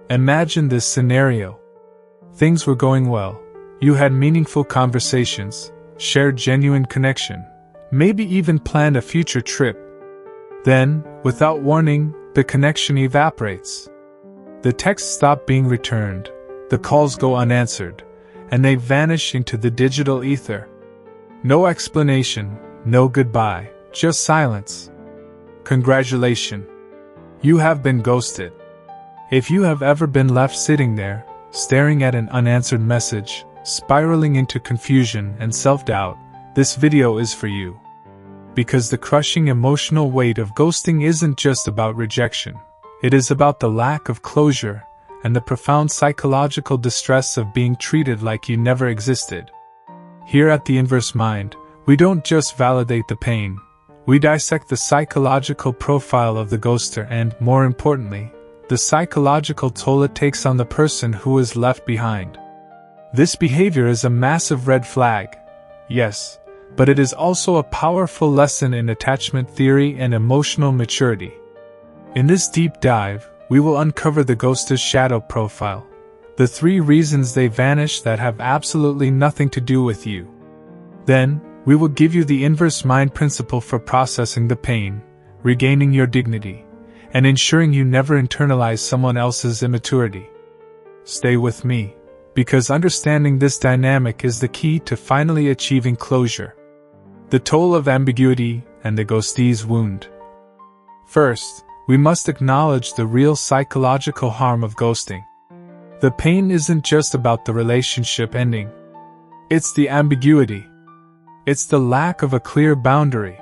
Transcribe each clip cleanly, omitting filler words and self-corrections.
Imagine this scenario. Things were going well. You had meaningful conversations, shared genuine connection, maybe even planned a future trip. Then, without warning, the connection evaporates. The texts stop being returned, the calls go unanswered, and they vanish into the digital ether. No explanation, no goodbye, just silence. Congratulations. You have been ghosted. If you have ever been left sitting there, staring at an unanswered message, spiraling into confusion and self-doubt, this video is for you. Because the crushing emotional weight of ghosting isn't just about rejection. It is about the lack of closure and the profound psychological distress of being treated like you never existed. Here at The Inverse Mind, we don't just validate the pain. We dissect the psychological profile of the ghoster and, more importantly, the psychological toll it takes on the person who is left behind. This behavior is a massive red flag, yes, but it is also a powerful lesson in attachment theory and emotional maturity. In this deep dive, we will uncover the ghoster's shadow profile, the 3 reasons they vanish that have absolutely nothing to do with you. Then, we will give you the inverse mind principle for processing the pain, regaining your dignity, and ensuring you never internalize someone else's immaturity. Stay with me, because understanding this dynamic is the key to finally achieving closure. The toll of ambiguity and the ghostee's wound. First, we must acknowledge the real psychological harm of ghosting. The pain isn't just about the relationship ending. It's the ambiguity. It's the lack of a clear boundary.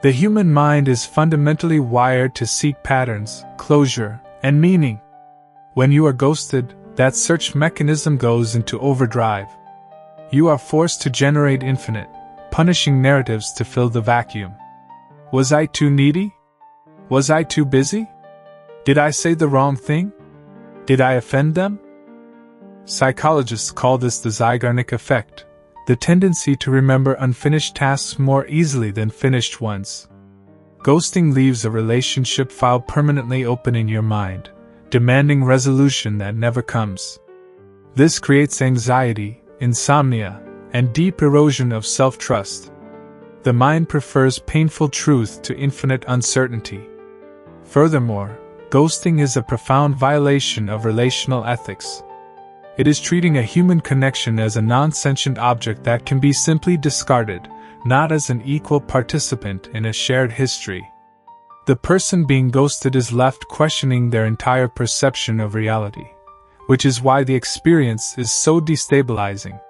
The human mind is fundamentally wired to seek patterns, closure, and meaning. When you are ghosted, that search mechanism goes into overdrive. You are forced to generate infinite, punishing narratives to fill the vacuum. Was I too needy? Was I too busy? Did I say the wrong thing? Did I offend them? Psychologists call this the Zeigarnik effect, the tendency to remember unfinished tasks more easily than finished ones. Ghosting leaves a relationship file permanently open in your mind, demanding resolution that never comes. This creates anxiety, insomnia, and deep erosion of self-trust. The mind prefers painful truth to infinite uncertainty. Furthermore, ghosting is a profound violation of relational ethics. It is treating a human connection as a non-sentient object that can be simply discarded, not as an equal participant in a shared history. The person being ghosted is left questioning their entire perception of reality, which is why the experience is so destabilizing.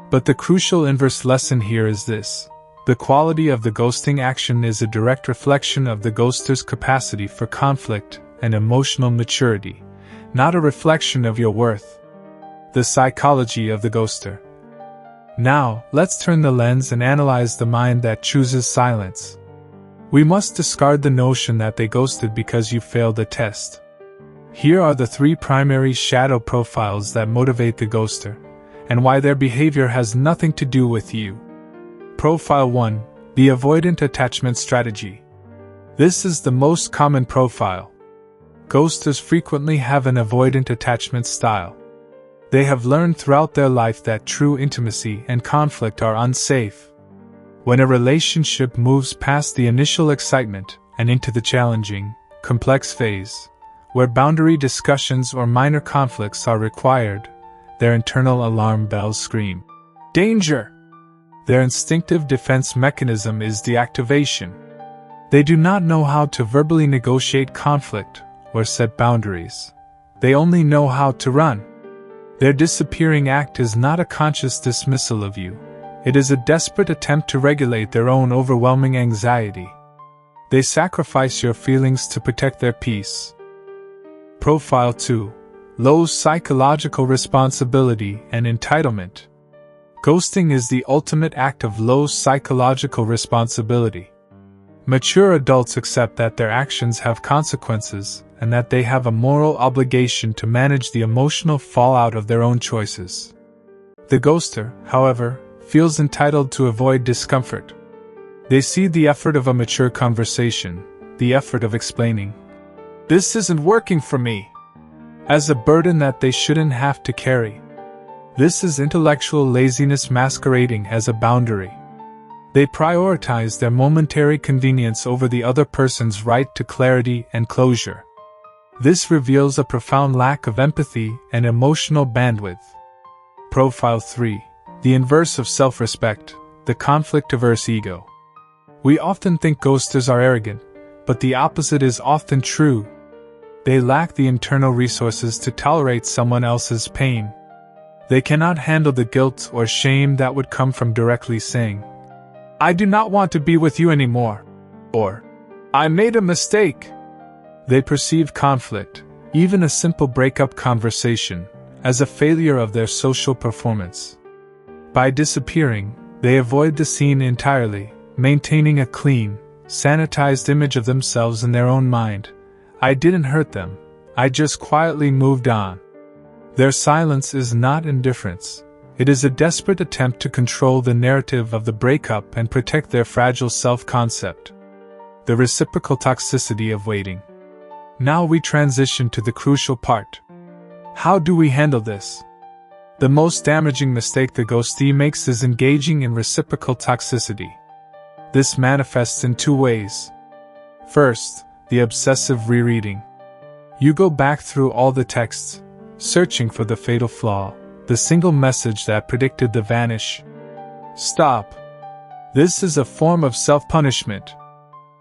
But the crucial inverse lesson here is this. The quality of the ghosting action is a direct reflection of the ghoster's capacity for conflict and emotional maturity, not a reflection of your worth. The psychology of the ghoster. Now, let's turn the lens and analyze the mind that chooses silence. We must discard the notion that they ghosted because you failed the test. Here are the 3 primary shadow profiles that motivate the ghoster, and why their behavior has nothing to do with you. Profile 1, the Avoidant Attachment Strategy. This is the most common profile. Ghosters frequently have an avoidant attachment style. They have learned throughout their life that true intimacy and conflict are unsafe. When a relationship moves past the initial excitement and into the challenging, complex phase, where boundary discussions or minor conflicts are required, their internal alarm bells scream, "Danger!" Their instinctive defense mechanism is deactivation. They do not know how to verbally negotiate conflict or set boundaries. They only know how to run. Their disappearing act is not a conscious dismissal of you. It is a desperate attempt to regulate their own overwhelming anxiety. They sacrifice your feelings to protect their peace. Profile 2. Low psychological responsibility and entitlement. Ghosting is the ultimate act of low psychological responsibility. Mature adults accept that their actions have consequences and that they have a moral obligation to manage the emotional fallout of their own choices. The ghoster, however, feels entitled to avoid discomfort. They see the effort of a mature conversation, the effort of explaining, "This isn't working for me," as a burden that they shouldn't have to carry. This is intellectual laziness masquerading as a boundary. They prioritize their momentary convenience over the other person's right to clarity and closure. This reveals a profound lack of empathy and emotional bandwidth. Profile 3. The inverse of self-respect, the conflict-averse ego. We often think ghosters are arrogant, but the opposite is often true. They lack the internal resources to tolerate someone else's pain. They cannot handle the guilt or shame that would come from directly saying, "I do not want to be with you anymore," or "I made a mistake." They perceive conflict, even a simple breakup conversation, as a failure of their social performance. By disappearing, they avoid the scene entirely, maintaining a clean, sanitized image of themselves in their own mind. "I didn't hurt them, I just quietly moved on." Their silence is not indifference. It is a desperate attempt to control the narrative of the breakup and protect their fragile self-concept. The reciprocal toxicity of waiting. Now we transition to the crucial part. How do we handle this? The most damaging mistake the ghostee makes is engaging in reciprocal toxicity. This manifests in two ways. First, the obsessive rereading. You go back through all the texts, searching for the fatal flaw, the single message that predicted the vanish. Stop. This is a form of self-punishment.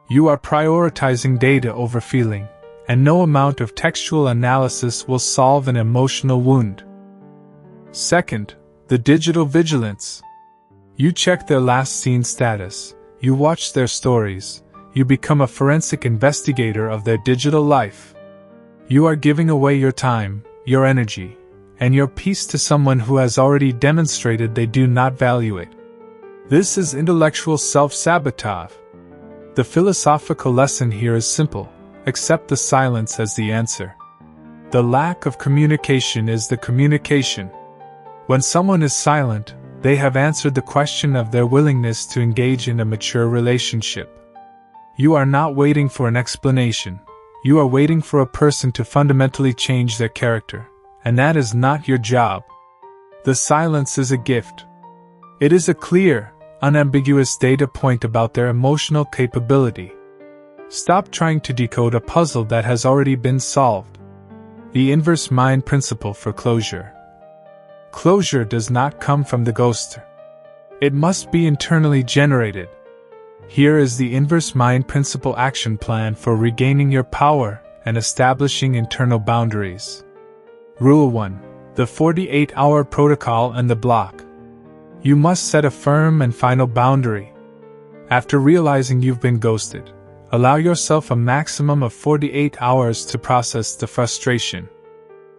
You are prioritizing data over feeling, and no amount of textual analysis will solve an emotional wound. Second, the digital vigilance. You check their last seen status, you watch their stories, you become a forensic investigator of their digital life. You are giving away your time, your energy, and your peace to someone who has already demonstrated they do not value it. This is intellectual self-sabotage. The philosophical lesson here is simple: accept the silence as the answer. The lack of communication is the communication. When someone is silent, they have answered the question of their willingness to engage in a mature relationship. You are not waiting for an explanation. You are waiting for a person to fundamentally change their character, and that is not your job. The silence is a gift. It is a clear, unambiguous data point about their emotional capability. Stop trying to decode a puzzle that has already been solved. The inverse mind principle for closure. Closure does not come from the ghoster. It must be internally generated. Here is the inverse mind principle action plan for regaining your power and establishing internal boundaries. Rule 1. The 48-hour protocol and the block. You must set a firm and final boundary. After realizing you've been ghosted, allow yourself a maximum of 48 hours to process the frustration.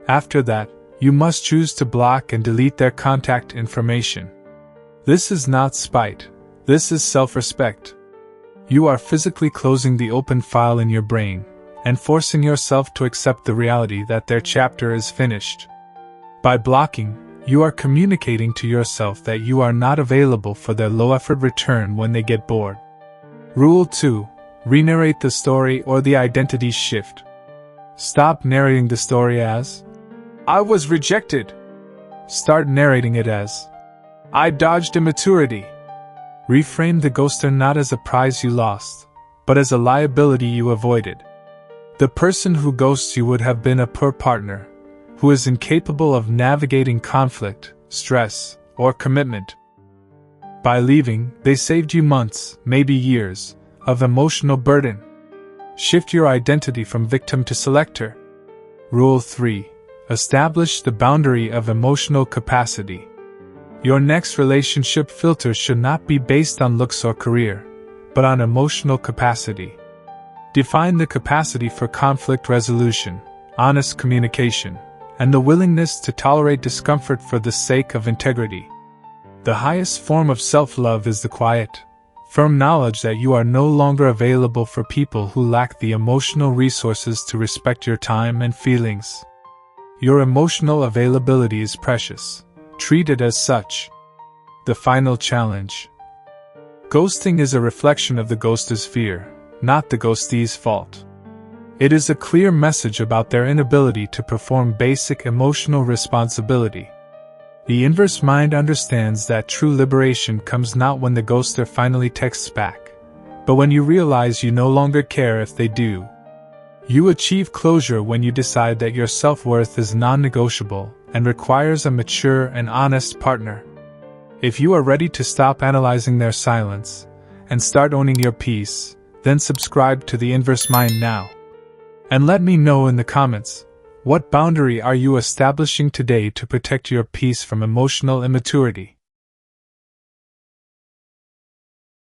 After that, you must choose to block and delete their contact information. This is not spite. This is self-respect. You are physically closing the open file in your brain and forcing yourself to accept the reality that their chapter is finished. By blocking, you are communicating to yourself that you are not available for their low-effort return when they get bored. Rule 2. Re-narrate the story or the identity shift. Stop narrating the story as, "I was rejected." Start narrating it as, "I dodged immaturity." Reframe the ghoster not as a prize you lost, but as a liability you avoided. The person who ghosts you would have been a poor partner, who is incapable of navigating conflict, stress, or commitment. By leaving, they saved you months, maybe years, of emotional burden. Shift your identity from victim to selector. Rule 3. Establish the boundary of emotional capacity. Your next relationship filter should not be based on looks or career, but on emotional capacity. Define the capacity for conflict resolution, honest communication, and the willingness to tolerate discomfort for the sake of integrity. The highest form of self-love is the quiet, firm knowledge that you are no longer available for people who lack the emotional resources to respect your time and feelings. Your emotional availability is precious. Treat it as such. The final challenge. Ghosting is a reflection of the ghoster's fear, not the ghostee's fault. It is a clear message about their inability to perform basic emotional responsibility. The inverse mind understands that true liberation comes not when the ghoster finally texts back, but when you realize you no longer care if they do. You achieve closure when you decide that your self-worth is non-negotiable and requires a mature and honest partner. If you are ready to stop analyzing their silence and start owning your peace, then subscribe to the Inverse Mind now. And let me know in the comments, what boundary are you establishing today to protect your peace from emotional immaturity?